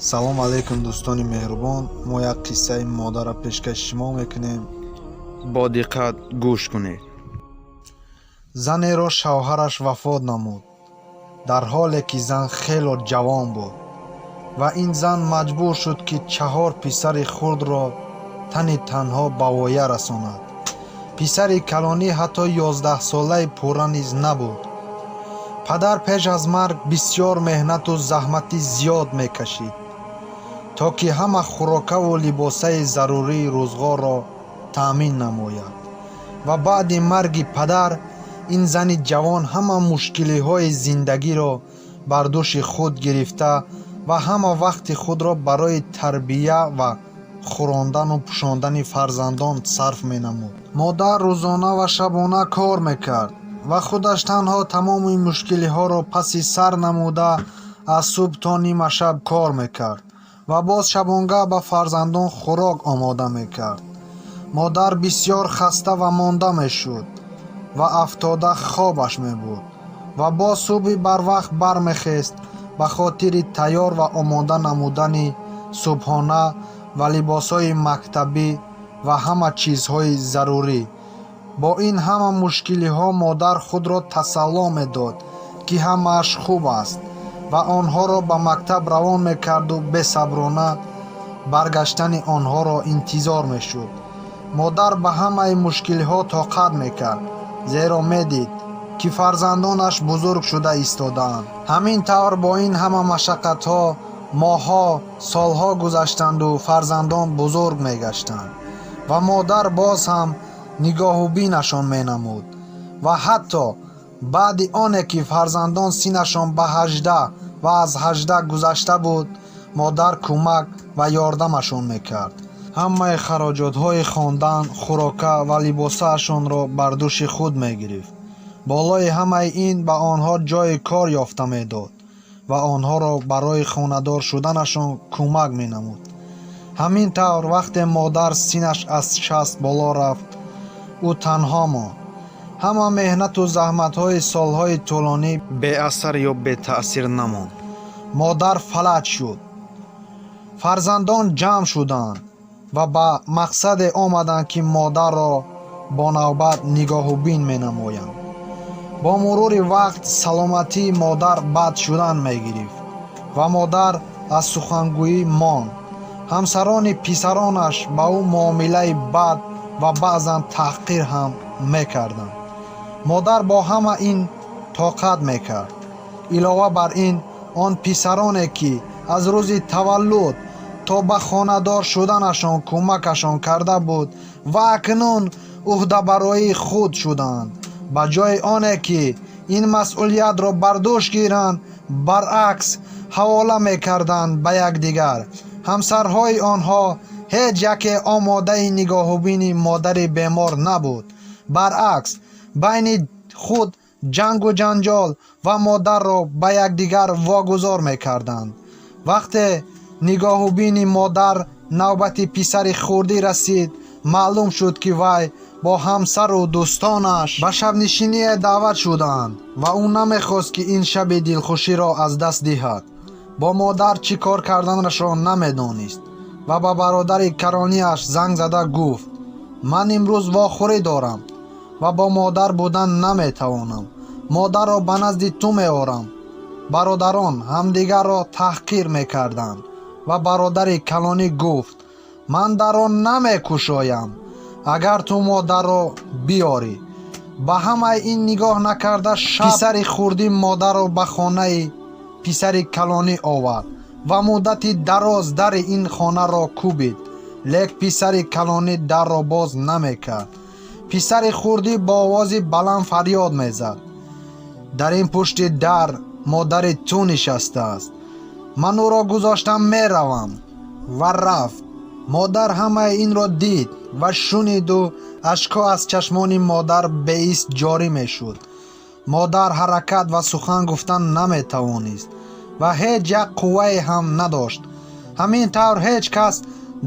салом алейкум дӯстони меҳрубон. мо як қиссаи модарро пешкаши шумо мекунем. бо диққат гӯш кунед. занеро шавҳараш вафот намуд, дар ҳоле ки зан хело ҷавон буд ва ин зан маҷбур шуд ки 4 писари хурдро тани танҳо ба воя расонад. писари калонӣ ҳатто 11-солаи пурра низ набуд. падар пеш аз марг бисьёр меҳнату заҳмати зиёд мекашид, то ки ҳама хӯрокаву либосаи зарурии рӯзгорро таъмин намояд. ва баъди марги падар ин зани ҷавон ҳама мушкилиҳои зиндагиро бар дӯши худ гирифта ва ҳама вақти худро барои тарбия ва хӯрондану пӯшондани фарзандон сарф менамуд. модар рӯзона ва шабона кор мекард ва худаш танҳо тамоми мушкилиҳоро паси сар намуда аз субҳ то нима шаб кор мекард ва боз шабонгаҳ ба фарзандон хӯрок омода мекард. модар бисьёр хаста ва монда мешуд ва афтода хобаш мебурд ва боз субҳи барвақт бармехест ба хотири тайёр ва омода намудани субҳона ва либосҳои мактабӣ ва ҳама чизҳои зарурӣ. бо ин ҳама мушкилиҳо модар худро тасалло медод ки ҳамааш хуб аст ва онҳоро ба мактаб равон мекарду бесаброна баргаштани онҳоро интизор мешуд. модар ба ҳамаи мушкилиҳо тоқат мекард, зеро медид ки фарзандонаш бузург шуда истодаанд. ҳамин тавр бо ин ҳама машаққатҳо моҳҳо, солҳо гузаштанду фарзандон бузург мегаштанд ва модар боз ҳам нигоҳубинашон менамуд ва ҳатто баъди оне ки фарзандон синашон ба 18 ва аз 18 гузашта буд, модар кӯмак ва ёрдамашон мекард. ҳамаи хароҷотҳои хондан, хӯрока ва либосаашонро бар дӯши худ мегирифт. болои ҳамаи ин ба онҳо ҷойи кор ёфта медод ва онҳоро барои хонадор шуданашон кӯмак менамуд. ҳамин тавр вақте модар синаш аз 60 боло рафт, ӯ танҳо монд. ҳама меҳнату заҳматҳои солҳои тӯлонӣ беасар ё бетаъсир намонд. модар фалаҷ шуд. фарзандон ҷамъ шуданд ва ба мақсаде омаданд ки модарро бо навбат нигоҳубин менамоянд. бо мурури вақт саломатии модар бад шудан мегирифт ва модар аз сухангӯӣ монд. ҳамсарони писаронаш ба ӯ муомилаи бад ва баъзан таҳқир ҳам мекарданд. модар бо ҳама ин тоқат мекард. илова бар ин, он писароне ки аз рӯзи таваллуд то ба хонадор шуданашон кӯмакашон карда буд ва акнун уҳдабароии худ шуданд, ба ҷои оне ки ин масъулиятро бар дӯш гиранд, баръакс ҳавола мекарданд ба якдигар. ҳамсарҳои онҳо ҳеҷ яке омодаи нигоҳубини модари бемор набуд. баръакс байни худ ҷангу ҷанҷол ва модарро ба якдигар вогузор мекарданд. вақте нигоҳубини модар навбати писари хурдӣ расид, маълум шуд ки вай бо ҳамсару дӯстонаш ба шабнишиние даъват шуданд ва ӯ намехост ки ин шаби дилхуширо аз даст диҳад. бо модар чӣ кор карданашро намедонист ва ба бародари калониаш занг зада гуфт: ман имрӯз вохӯрӣ дорам ва бо модар будан наметавонам. модарро ба назди ту меорам. бародарон ҳамдигарро таҳқир мекарданд ва бародари калонӣ гуфт: ман дар он намекушоям агар ту модарро биёрӣ. ба ҳамаи ин нигоҳ накарда шаб писари хурдӣ модарро ба хонаи писари калонӣ овард ва муддати дароз дари ин хонаро кӯбид, лек писари калонӣ дарро боз намекард. писари хурдӣ бо овози баланд фарёд мезад: дар ин пушти дар модари ту нишастааст. ман ӯро гузоштам меравам. ва рафт. модар ҳамаи инро дид ва шуниду ашко аз чашмони модар беист ҷорӣ мешуд. модар ҳаракат ва сухан гуфтан наметавонист ва ҳеҷ як қуввае ҳам надошт. ҳамин тавр ҳеҷ кас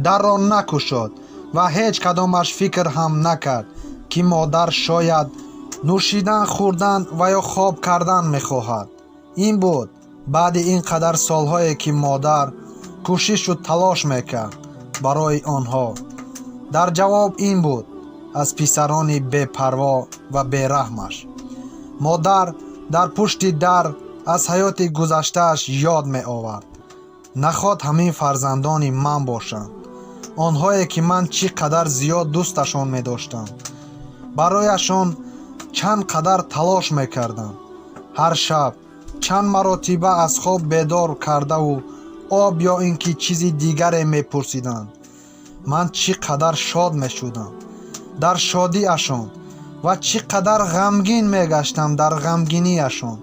дарро накушод ва ҳеҷ кадомаш фикр ҳам накард ки модар шояд нӯшидан, хӯрдан ва ё хоб кардан мехоҳад. ин буд баъди ин қадар солҳое ки модар кӯшишу талош мекард барои онҳо. дар ҷавоб ин буд аз писарони бепарво ва бераҳмаш. модар дар пушти дар аз ҳаёти гузаштааш ёд меовард. нахот ҳамин фарзандони ман бошанд, онҳое ки ман чӣ қадар зиёд дӯсташон медоштам. барояшон чанд қадар талош мекардам. ҳар шаб чанд маротиба аз хоб бедор кардаву об ё ин ки чизи дигаре мепурсиданд. ман чӣ қадар шод мешудам дар шодиашон ва чӣ қадар ғамгин мегаштам дар ғамгинияшон.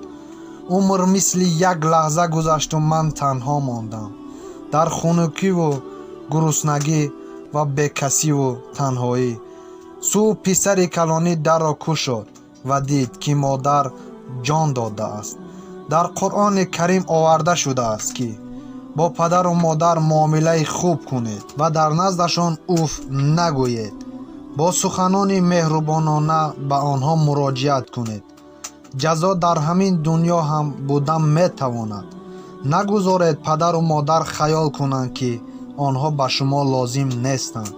умр мисли як лаҳза гузашту ман танҳо мондам дар хунукиву гуруснагӣ ва бекасиву танҳоӣ. субҳ писари калонӣ дарро кушод ва дид ки модар ҷон додааст. дар қуръони карим оварда шудааст ки бо падару модар муомилаи хуб кунед ва дар наздашон уф нагӯед. бо суханони меҳрубонона ба онҳо муроҷиат кунед. ҷазо дар ҳамин дуньё ҳам будан метавонад. нагузоред падару модар хаёл кунанд ки онҳо ба шумо лозим нестанд.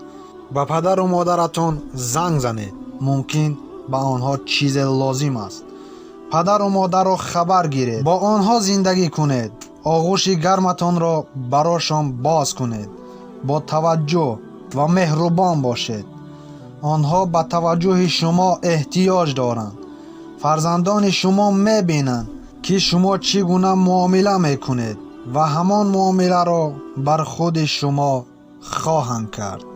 ба падару модаратон занг занед, мумкин ба онҳо чизе лозим аст. падару модарро хабар гиред, бо онҳо зиндагӣ кунед. оғӯши гарматонро барошон боз кунед. бо таваҷҷӯҳ ва меҳрубон бошед. онҳо ба таваҷҷӯҳи шумо эҳтиёҷ доранд. фарзандони шумо мебинанд ки шумо чӣ гуна муомила мекунед ва ҳамон муомиларо бар худи шумо хоҳанд кард.